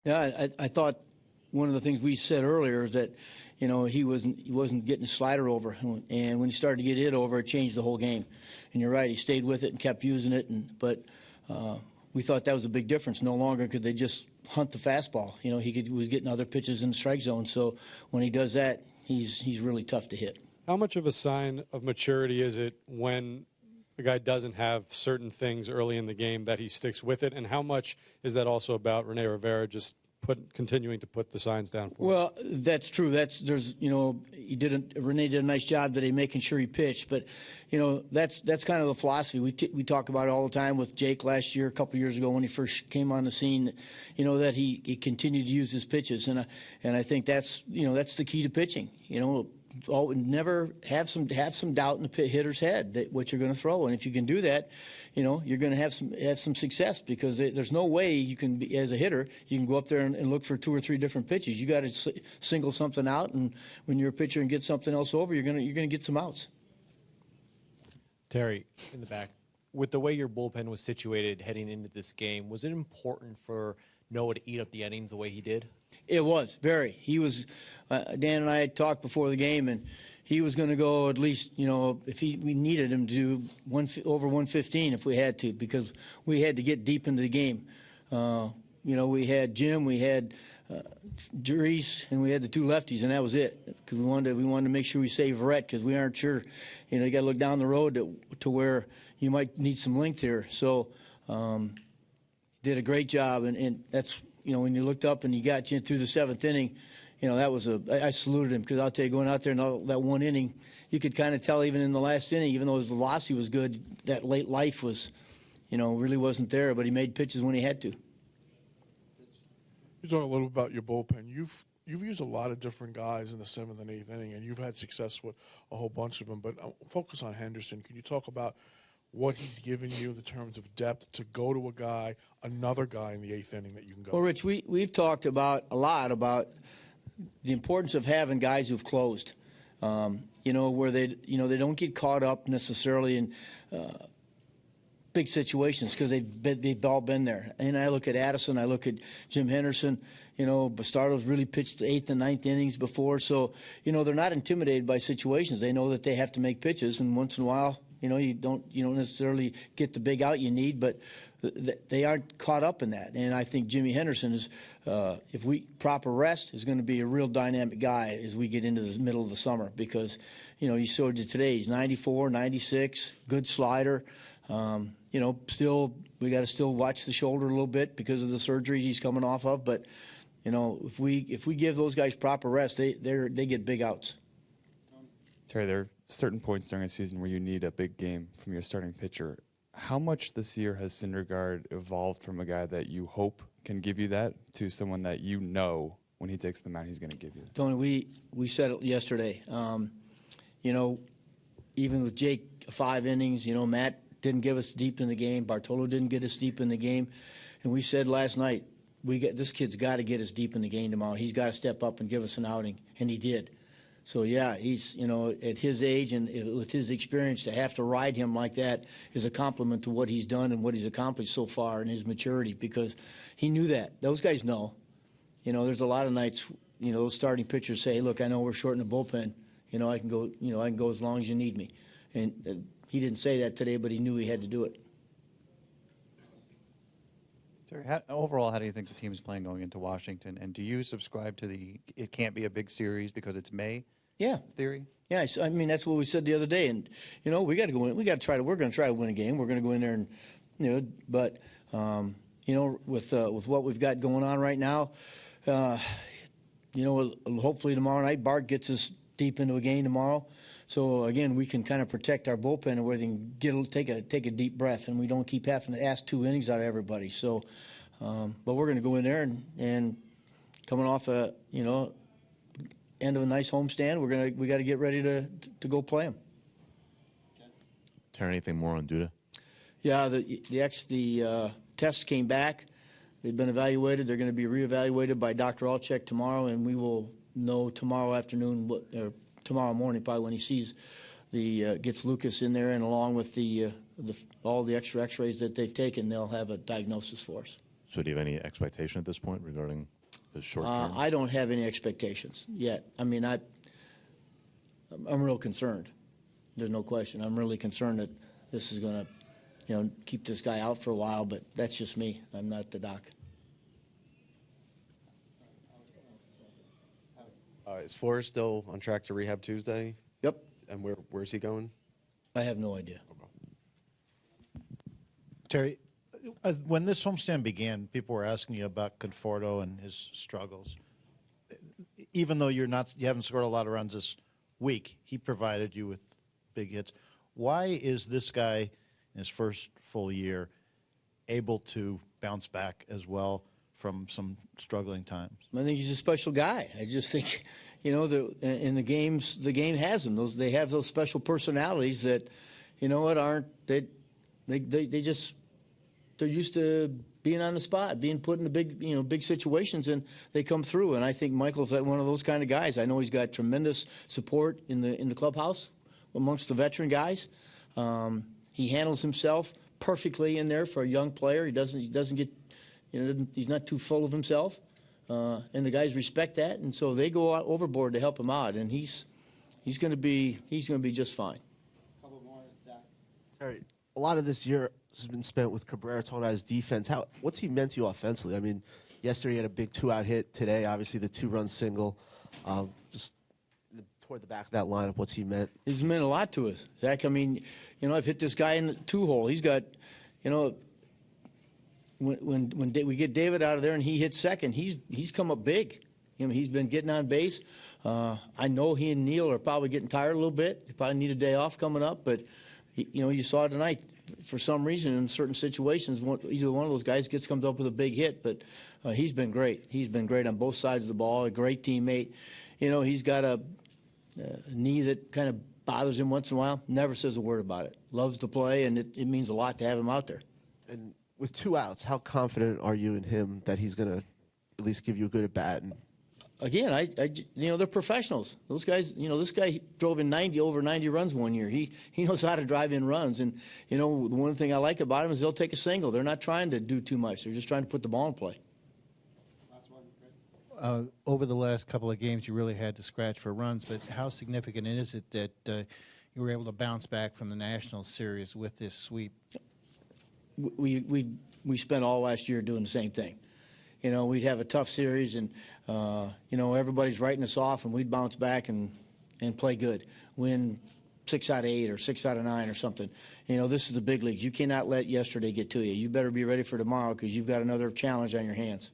Yeah, I thought one of the things we said earlier is that, he wasn't getting his slider over, and when he started to get it over, it changed the whole game. And you're right, he stayed with it and kept using it, but we thought that was a big difference. No longer could they just hunt the fastball. He was getting other pitches in the strike zone. So when he does that, he's really tough to hit. How much of a sign of maturity is it when the guy doesn't have certain things early in the game that he sticks with it, and how much is that also about Rene Rivera just continuing to put the signs down for him? Well, that's true. Rene did a nice job today making sure he pitched, but that's kind of the philosophy we talk about it all the time with Jake last year, a couple of years ago when he first came on the scene. That he continued to use his pitches, and I think that's the key to pitching. Never have some doubt in the hitter's head that what you're going to throw, and if you can do that, you're going to have some success, because there's no way you can be, as a hitter, you can go up there and look for 2 or 3 different pitches. You got to single something out, and when you're a pitcher and get something else over, you're going to get some outs. Terry, in the back, with the way your bullpen was situated heading into this game, was it important for Noah to eat up the innings the way he did? It was, very. He was, Dan and I had talked before the game, and he was going to go at least, if we needed him to do over 115 if we had to, because we had to get deep into the game. We had Jim, we had Jerice, and we had the 2 lefties, and that was it. Because we wanted to make sure we save Verrett, because we aren't sure. You got to look down the road to where you might need some length here. So did a great job, and that's, when you looked up and you got you through the 7th inning, I saluted him, because I'll tell you, going out there in that 1 inning, you could kind of tell even in the last inning, even though his velocity was good, that late life was, really wasn't there, but he made pitches when he had to. You talk a little about your bullpen. You've used a lot of different guys in the 7th and 8th inning, and you've had success with a whole bunch of them, but focus on Henderson. Can you talk about what he's given you in terms of depth to go to another guy in the 8th inning that you can go? Well, Rich, we've talked a lot about the importance of having guys who've closed, where they don't get caught up necessarily in big situations, because they've all been there. And I look at Addison, I look at Jim Henderson. Bastardo's really pitched the 8th and 9th innings before, so they're not intimidated by situations. They know that they have to make pitches, and once in a while, you don't necessarily get the big out you need, but they aren't caught up in that. And I think Jimmy Henderson is, if we proper rest, is going to be a real dynamic guy as we get into the middle of the summer, because you showed it today. He's 94, 96, good slider. Still we got to still watch the shoulder a little bit because of the surgery he's coming off of. But if we give those guys proper rest, they get big outs. Terry, there are certain points during a season where you need a big game from your starting pitcher. How much this year has Syndergaard evolved from a guy that you hope can give you that to someone that when he takes the mound he's going to give you? Tony, we said it yesterday. Even with Jake 5 innings, Matt didn't give us deep in the game. Bartolo didn't get us deep in the game. And we said last night, this kid's got to get us deep in the game tomorrow. He's got to step up and give us an outing, and he did. So, yeah, he's, at his age and with his experience, to have to ride him like that is a compliment to what he's done and what he's accomplished so far and his maturity, because he knew that. Those guys know. There's a lot of nights, those starting pitchers say, hey, look, I know we're short in the bullpen. I can go as long as you need me. And he didn't say that today, but he knew he had to do it. Terry, overall, how do you think the team is playing going into Washington? And do you subscribe to it can't be a big series because it's May? Yeah. Theory? Yeah, I mean, that's what we said the other day. And, we got to go in. We're going to try to win a game. We're going to go in there and, but, with what we've got going on right now, hopefully tomorrow night, Bart gets us deep into a game tomorrow. So, again, we can kind of protect our bullpen and where they can take a deep breath, and we don't keep having to ask 2 innings out of everybody. So, but we're going to go in there and coming off end of a nice homestand, we got to get ready to go play them. Terry, anything more on Duda? Yeah, the tests came back. They've been evaluated. They're going to be reevaluated by Dr. Alchek tomorrow, and we will know tomorrow afternoon or tomorrow morning probably when he sees gets Lucas in there, and along with all the extra X-rays that they've taken, they'll have a diagnosis for us. So do you have any expectation at this point regarding his short term? I don't have any expectations yet. I mean, I'm real concerned. There's no question. I'm really concerned that this is going to, keep this guy out for a while. But that's just me. I'm not the doc. Is Flores still on track to rehab Tuesday? Yep. And where's he going? I have no idea. Terry, when this homestand began, people were asking you about Conforto and his struggles. Even though you haven't scored a lot of runs this week, he provided you with big hits. Why is this guy in his first full year able to bounce back as well from some struggling times? I think he's a special guy. I just think, in the games, the game has them. They have those special personalities that, they're used to being on the spot, being put in the big situations, and they come through. And I think Michael's one of those kind of guys. I know he's got tremendous support in the clubhouse amongst the veteran guys. He handles himself perfectly in there for a young player. He doesn't get, he's not too full of himself, and the guys respect that, and so they go out overboard to help him out. And he's going to be just fine. Terry, a lot of this year has been spent with Cabrera talking about his defense. What's he meant to you offensively? I mean, yesterday he had a big 2-out hit. Today, obviously, the 2-run single. Just toward the back of that lineup, what's he meant? He's meant a lot to us, Zach. I mean, I've hit this guy in the 2-hole. He's got, when we get David out of there and he hits second, he's come up big. He's been getting on base. I know he and Neil are probably getting tired a little bit. They probably need a day off coming up, but you saw tonight. For some reason, in certain situations, either one of those guys comes up with a big hit. But he's been great. He's been great on both sides of the ball. A great teammate. He's got a knee that kind of bothers him once in a while. Never says a word about it. Loves to play, and it means a lot to have him out there. And with 2 outs, how confident are you in him that he's going to at least give you a good at bat? And again, they're professionals. Those guys, this guy drove in over 90 runs one year. He knows how to drive in runs. And, the one thing I like about him is they'll take a single. They're not trying to do too much. They're just trying to put the ball in play. Over the last couple of games, you really had to scratch for runs, but how significant is it that you were able to bounce back from the National Series with this sweep? We spent all last year doing the same thing. We'd have a tough series, and, everybody's writing us off, and we'd bounce back and play good, win 6 out of 8 or 6 out of 9 or something. This is the big leagues. You cannot let yesterday get to you. You better be ready for tomorrow because you've got another challenge on your hands.